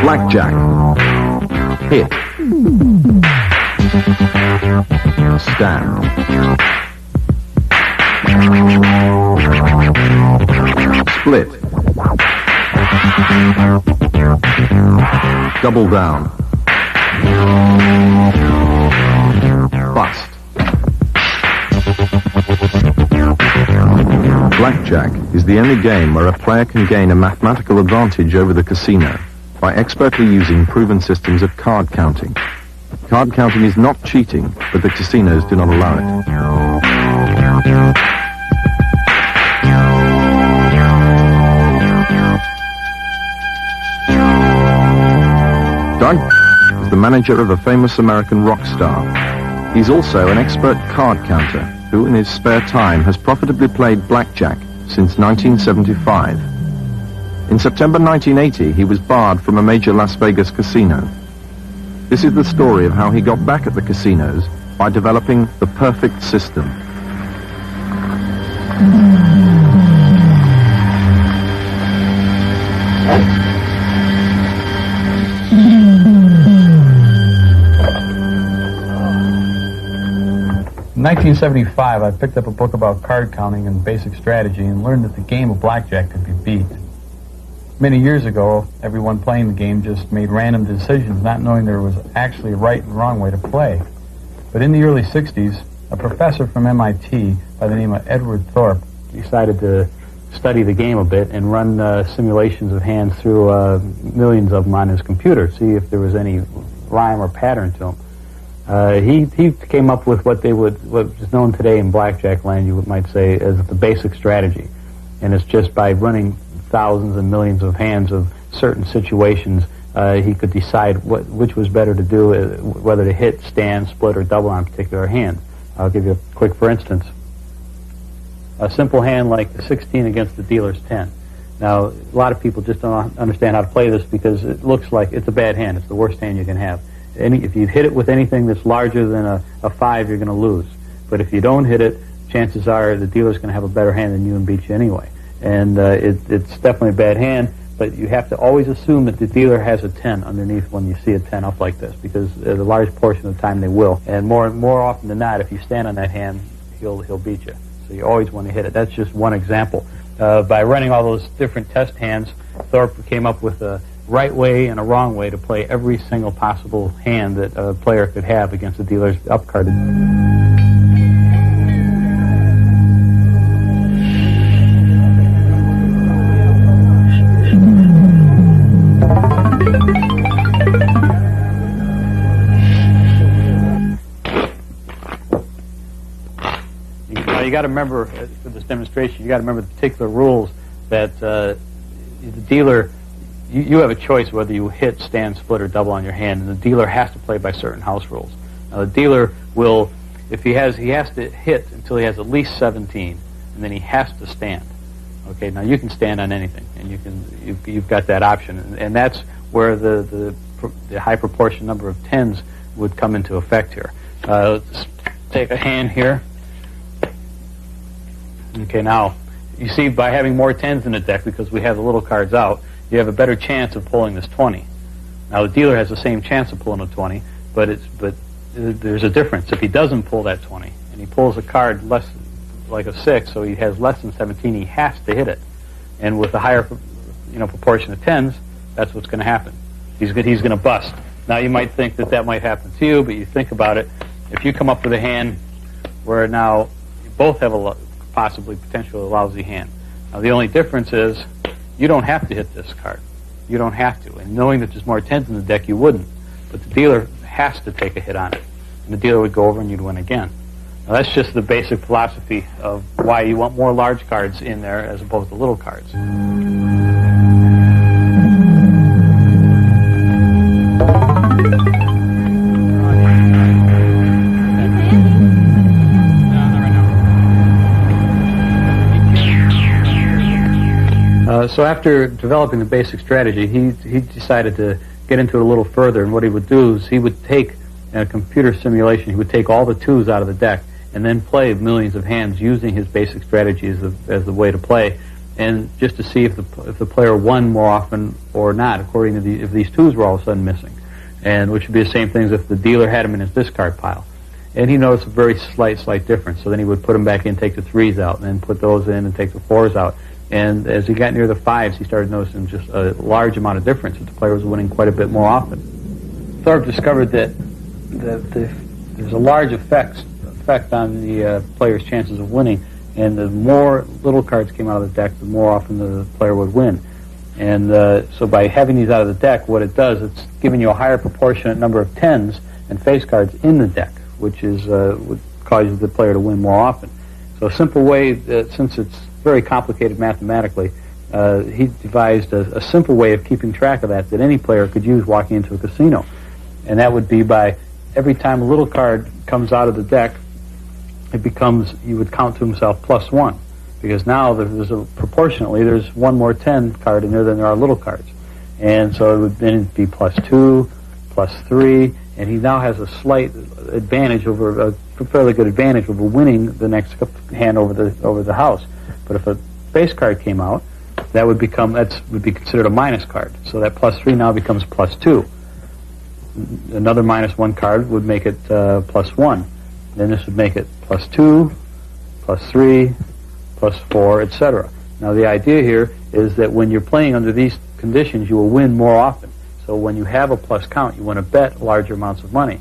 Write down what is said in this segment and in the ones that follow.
Blackjack. Hit. Stand. Split. Double down. Bust. Blackjack is the only game where a player can gain a mathematical advantage over the casino by expertly using proven systems of card counting. Card counting is not cheating, but the casinos do not allow it. Doug is the manager of a famous American rock star. He's also an expert card counter who, in his spare time, has profitably played blackjack since 1975. In September 1980, he was barred from a major Las Vegas casino. This is the story of how he got back at the casinos by developing the perfect system. In 1975, I picked up a book about card counting and basic strategy and learned that the game of blackjack could be beat. Many years ago, everyone playing the game just made random decisions, not knowing there was actually a right and wrong way to play. But in the early 60s, a professor from MIT by the name of Edward Thorpe decided to study the game a bit and run simulations of hands through millions of them on his computer, see if there was any rhyme or pattern to them. He came up with what is known today in blackjack land, you might say, as the basic strategy. And it's just by running thousands and millions of hands of certain situations, he could decide which was better to do, whether to hit, stand, split, or double on a particular hand. I'll give you a quick for instance. A simple hand like the 16 against the dealer's 10. Now, a lot of people just don't understand how to play this because it looks like it's a bad hand. It's the worst hand you can have. If you hit it with anything that's larger than a 5, you're going to lose. But if you don't hit it, chances are the dealer's going to have a better hand than you and beat you anyway. And it's definitely a bad hand, but you have to always assume that the dealer has a 10 underneath when you see a 10 up like this, because the large portion of the time they will. And more often than not, if you stand on that hand, he'll beat you. So you always want to hit it. That's just one example. By running all those different test hands, Thorpe came up with a right way and a wrong way to play every single possible hand that a player could have against the dealer's up card. You got to remember, for this demonstration, you got to remember the particular rules that the dealer, you have a choice whether you hit, stand, split, or double on your hand, and the dealer has to play by certain house rules. Now, the dealer will, if he has to hit until he has at least 17, and then he has to stand. Okay, now you can stand on anything, and you've got that option, and that's where the high proportion number of 10s would come into effect here. Let's take a hand here. Okay, now, you see, by having more 10s in the deck, because we have the little cards out, you have a better chance of pulling this 20. Now, the dealer has the same chance of pulling a 20, but there's a difference. If he doesn't pull that 20, and he pulls a card less, like a 6, so he has less than 17, he has to hit it. And with a higher, proportion of 10s, that's what's going to happen. He's going to bust. Now, you might think that might happen to you, but you think about it. If you come up with a hand where now you both have a potentially lousy hand. Now, the only difference is you don't have to hit this card. You don't have to. And knowing that there's more 10s in the deck, you wouldn't. But the dealer has to take a hit on it. And the dealer would go over and you'd win again. Now, that's just the basic philosophy of why you want more large cards in there as opposed to little cards. So after developing the basic strategy, he decided to get into it a little further, and what he would do is he would take, in a computer simulation, he would take all the twos out of the deck and then play millions of hands using his basic strategy as the way to play, and just to see if the player won more often or not, according to if these twos were all of a sudden missing, and which would be the same thing as if the dealer had them in his discard pile. And he noticed a very slight difference. So then he would put them back in, take the threes out, and then put those in and take the fours out. And as he got near the fives, he started noticing just a large amount of difference, that the player was winning quite a bit more often. Thorpe discovered that there's a large effect on the player's chances of winning, and the more little cards came out of the deck, the more often the player would win. And so by having these out of the deck, what it does, it's giving you a higher proportionate number of tens and face cards in the deck, which is what causes the player to win more often. So a simple way, since it's very complicated mathematically, he devised a simple way of keeping track of that any player could use walking into a casino. And that would be by every time a little card comes out of the deck, it becomes, you would count to himself +1. Because now proportionately there's one more 10 card in there than there are little cards. And so it would then be +2, +3, and he now has a slight advantage a fairly good advantage over winning the next hand over the house. But if a face card came out, that would be considered a minus card. So that +3 now becomes +2. Another -1 card would make it +1. Then this would make it +2, +3, +4, etc. Now the idea here is that when you're playing under these conditions, you will win more often. So when you have a plus count, you want to bet larger amounts of money.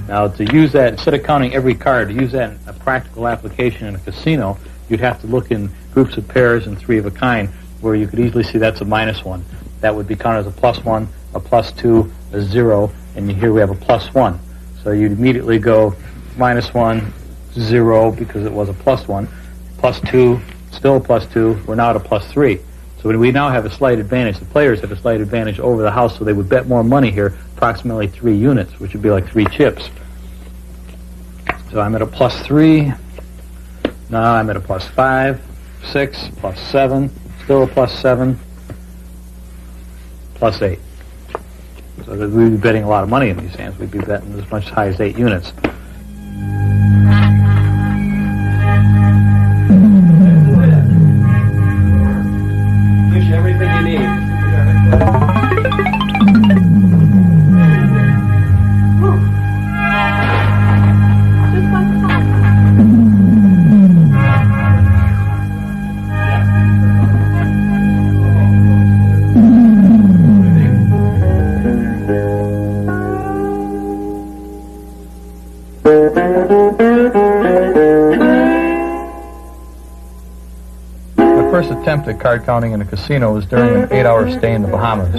Now, to use that, instead of counting every card, to use that in a practical application in a casino, you'd have to look in groups of pairs and three of a kind, where you could easily see that's a -1. That would be counted as a +1, a +2, a 0, and here we have a +1. So you'd immediately go -1, 0, because it was a +1, +2, still a +2, we're now at a +3. So we now have a slight advantage. The players have a slight advantage over the house, so they would bet more money here, approximately 3 units, which would be like 3 chips. So I'm at a +3, now I'm at a +5, 6, +7, still a +7, +8. So we'd be betting a lot of money in these hands. We'd be betting as much as high as 8 units. Gives you everything you need. First attempt at card counting in a casino was during an 8-hour stay in the Bahamas.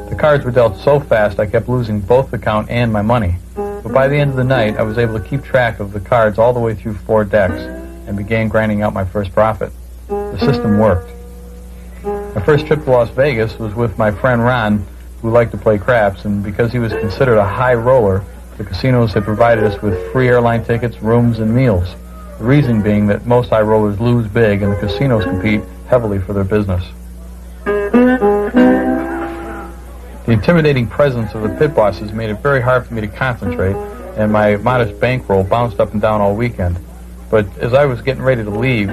The cards were dealt so fast I kept losing both the count and my money. But by the end of the night, I was able to keep track of the cards all the way through 4 decks and began grinding out my first profit. The system worked. My first trip to Las Vegas was with my friend Ron, who liked to play craps, and because he was considered a high roller, the casinos had provided us with free airline tickets, rooms, and meals. The reason being that most high rollers lose big and the casinos compete heavily for their business. The intimidating presence of the pit bosses made it very hard for me to concentrate, and my modest bankroll bounced up and down all weekend. But as I was getting ready to leave,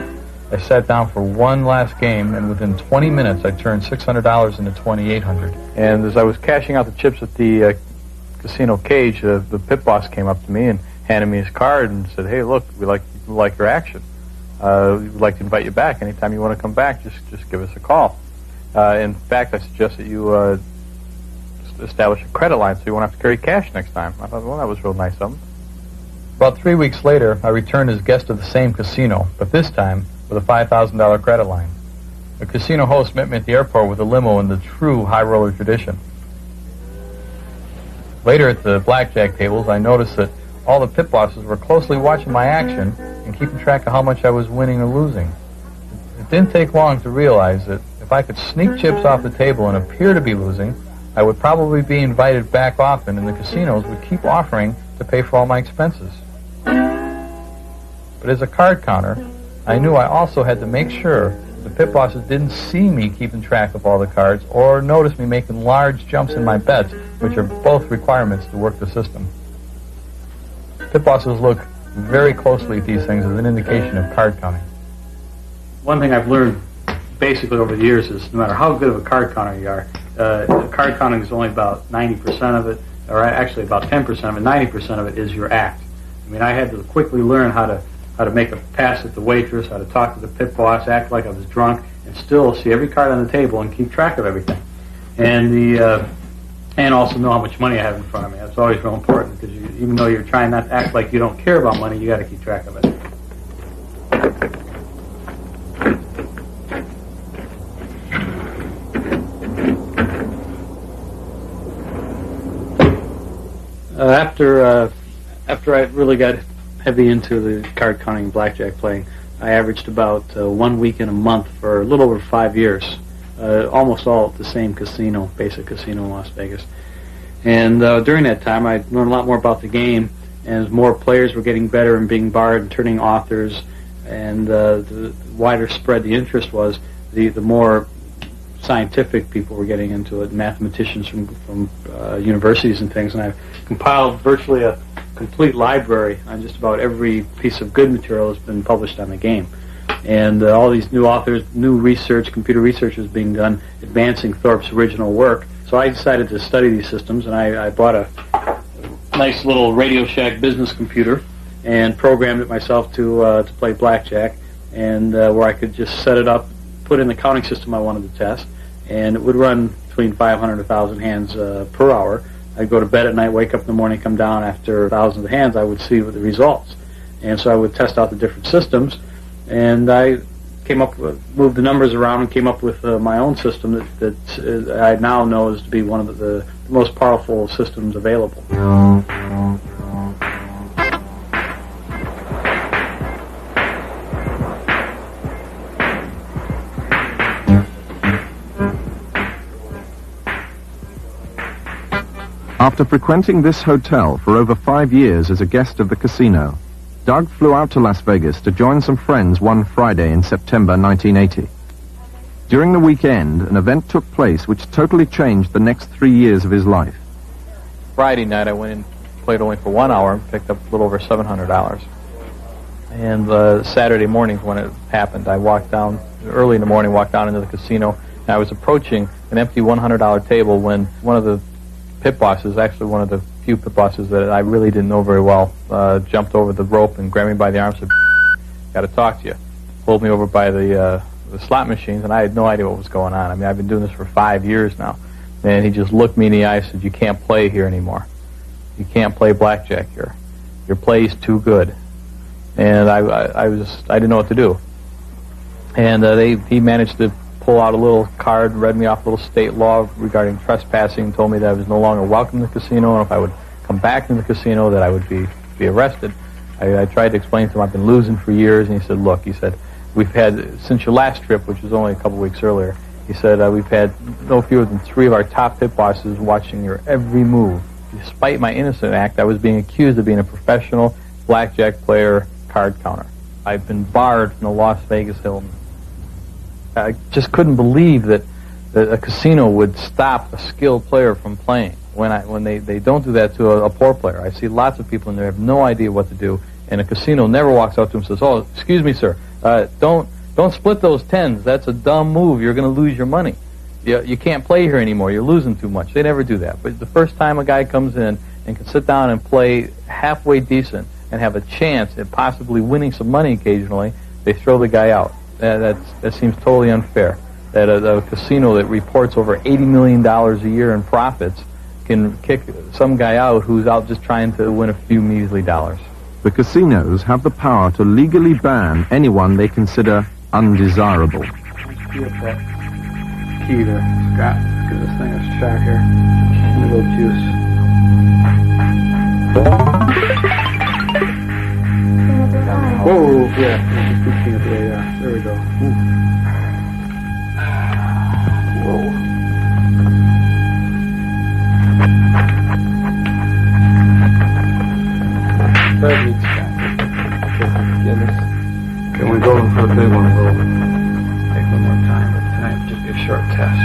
I sat down for one last game, and within 20 minutes I turned $600 into $2,800. And as I was cashing out the chips at the casino cage, the pit boss came up to me and handed me his card and said, "Hey, look, we like your action. We'd like to invite you back. Anytime you want to come back, just give us a call. In fact, I suggest that you establish a credit line so you won't have to carry cash next time." I thought, well, that was real nice of him. About 3 weeks later, I returned as guest of the same casino, but this time with a $5,000 credit line. The casino host met me at the airport with a limo in the true high roller tradition. Later at the blackjack tables, I noticed that all the pit bosses were closely watching my action and keeping track of how much I was winning or losing. It didn't take long to realize that if I could sneak chips off the table and appear to be losing, I would probably be invited back often, and the casinos would keep offering to pay for all my expenses. But as a card counter, I knew I also had to make sure the pit bosses didn't see me keeping track of all the cards or notice me making large jumps in my bets, which are both requirements to work the system. Pit bosses look very closely at these things as an indication of card counting. One thing I've learned basically over the years is no matter how good of a card counter you are, card counting is only about 90% of it, or actually about 10% of it. 90% of it is your act. I mean, I had to quickly learn how to make a pass at the waitress, how to talk to the pit boss, act like I was drunk, and still see every card on the table and keep track of everything. And also know how much money I have in front of me. That's always real important, because even though you're trying not to act like you don't care about money, you got to keep track of it. After I really got heavy into the card counting and blackjack playing, I averaged about 1 week in a month for a little over 5 years, almost all at the same casino, basic casino in Las Vegas. And during that time, I learned a lot more about the game, and as more players were getting better and being barred and turning authors, and the wider spread the interest was, the more scientific people were getting into it, mathematicians from universities and things, and I've compiled virtually a complete library on just about every piece of good material that's been published on the game. And all these new authors, new research, computer research is being done, advancing Thorpe's original work. So I decided to study these systems, and I bought a nice little Radio Shack business computer and programmed it myself to play blackjack, and where I could just set it up, put in the counting system I wanted to test, and it would run between 500 and 1,000 hands per hour. I'd go to bed at night, wake up in the morning, come down after thousands of hands, I would see the results. And so I would test out the different systems, and I came up with, moved the numbers around and came up with my own system that I now know is to be one of the most powerful systems available. After frequenting this hotel for over 5 years as a guest of the casino, Doug flew out to Las Vegas to join some friends one Friday in September 1980. During the weekend, an event took place which totally changed the next 3 years of his life. Friday night, I went in, played only for 1 hour, and picked up a little over $700. And Saturday morning when it happened, I walked down, early in the morning, walked down into the casino, and I was approaching an empty $100 table when one of the pit bosses, actually one of the few pit bosses that I really didn't know very well, jumped over the rope and grabbed me by the arm and said, "Got to talk to you." Pulled me over by the slot machines, and I had no idea what was going on. I mean, I've been doing this for 5 years now. And he just looked me in the eye and said, "You can't play here anymore. You can't play blackjack here. Your play's too good." And I didn't know what to do. And he managed to pull out a little card, read me off a little state law regarding trespassing, told me that I was no longer welcome in the casino, and if I would come back in the casino that I would be arrested. I tried to explain to him I've been losing for years, and he said, "Look," he said, "we've had, since your last trip, which was only a couple weeks earlier," he said, "we've had no fewer than 3 of our top pit bosses watching your every move. Despite my innocent act, I was being accused of being a professional blackjack player, card counter. I've been barred from the Las Vegas Hilton." I just couldn't believe that a casino would stop a skilled player from playing when they don't do that to a poor player. I see lots of people in there have no idea what to do, and a casino never walks up to them and says, "Oh, excuse me, sir, don't split those tens. That's a dumb move. You're going to lose your money. You can't play here anymore. You're losing too much." They never do that. But the first time a guy comes in and can sit down and play halfway decent and have a chance at possibly winning some money occasionally, they throw the guy out. That seems totally unfair. That a casino that reports over $80 million a year in profits can kick some guy out who's out just trying to win a few measly dollars. The casinos have the power to legally ban anyone they consider undesirable. Get that key there, Scott. Give this thing a shot here. A little juice. Whoa, yeah. Just keep it there, yeah. There we go. Ooh. Third week's back. Can we go in for a big one? We'll take one more time, but tonight will just be a short test.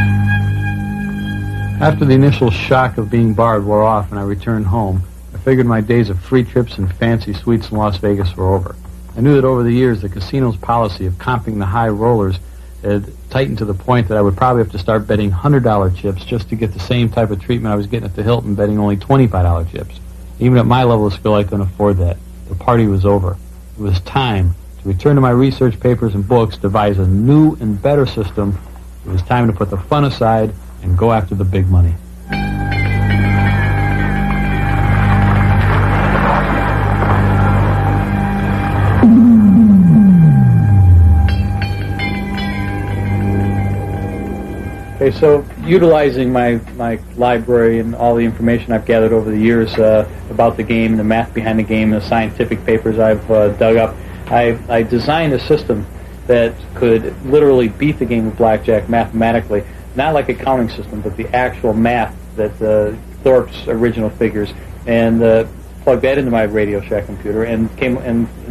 After the initial shock of being barred wore off and I returned home, I figured my days of free trips and fancy suites in Las Vegas were over. I knew that over the years the casino's policy of comping the high rollers had tightened to the point that I would probably have to start betting $100 chips just to get the same type of treatment I was getting at the Hilton betting only $25 chips. Even at my level of skill, I couldn't afford that. The party was over. It was time to return to my research papers and books, devise a new and better system. It was time to put the fun aside and go after the big money. Okay, so utilizing my library and all the information I've gathered over the years about the game, the math behind the game, the scientific papers I've dug up, I designed a system that could literally beat the game of blackjack mathematically, not like a counting system, but the actual math that Thorpe's original figures, and plugged that into my Radio Shack computer and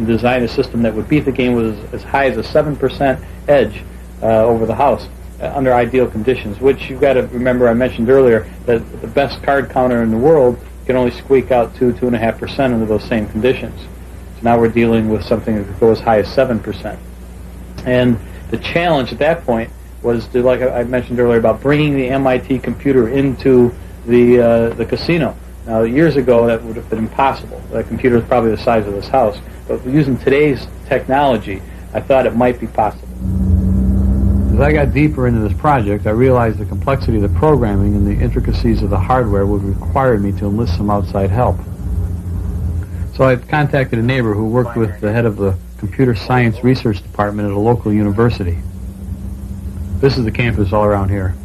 designed a system that would beat the game with as high as a 7% edge over the house. Under ideal conditions, which you've got to remember, I mentioned earlier that the best card counter in the world can only squeak out 2.5% under those same conditions. So now we're dealing with something that could go as high as 7%. And the challenge at that point was to, like I mentioned earlier, about bringing the MIT computer into the casino. Now, years ago, that would have been impossible. The computer is probably the size of this house. But using today's technology, I thought it might be possible. As I got deeper into this project, I realized the complexity of the programming and the intricacies of the hardware would require me to enlist some outside help. So I contacted a neighbor who worked with the head of the computer science research department at a local university. This is the campus all around here.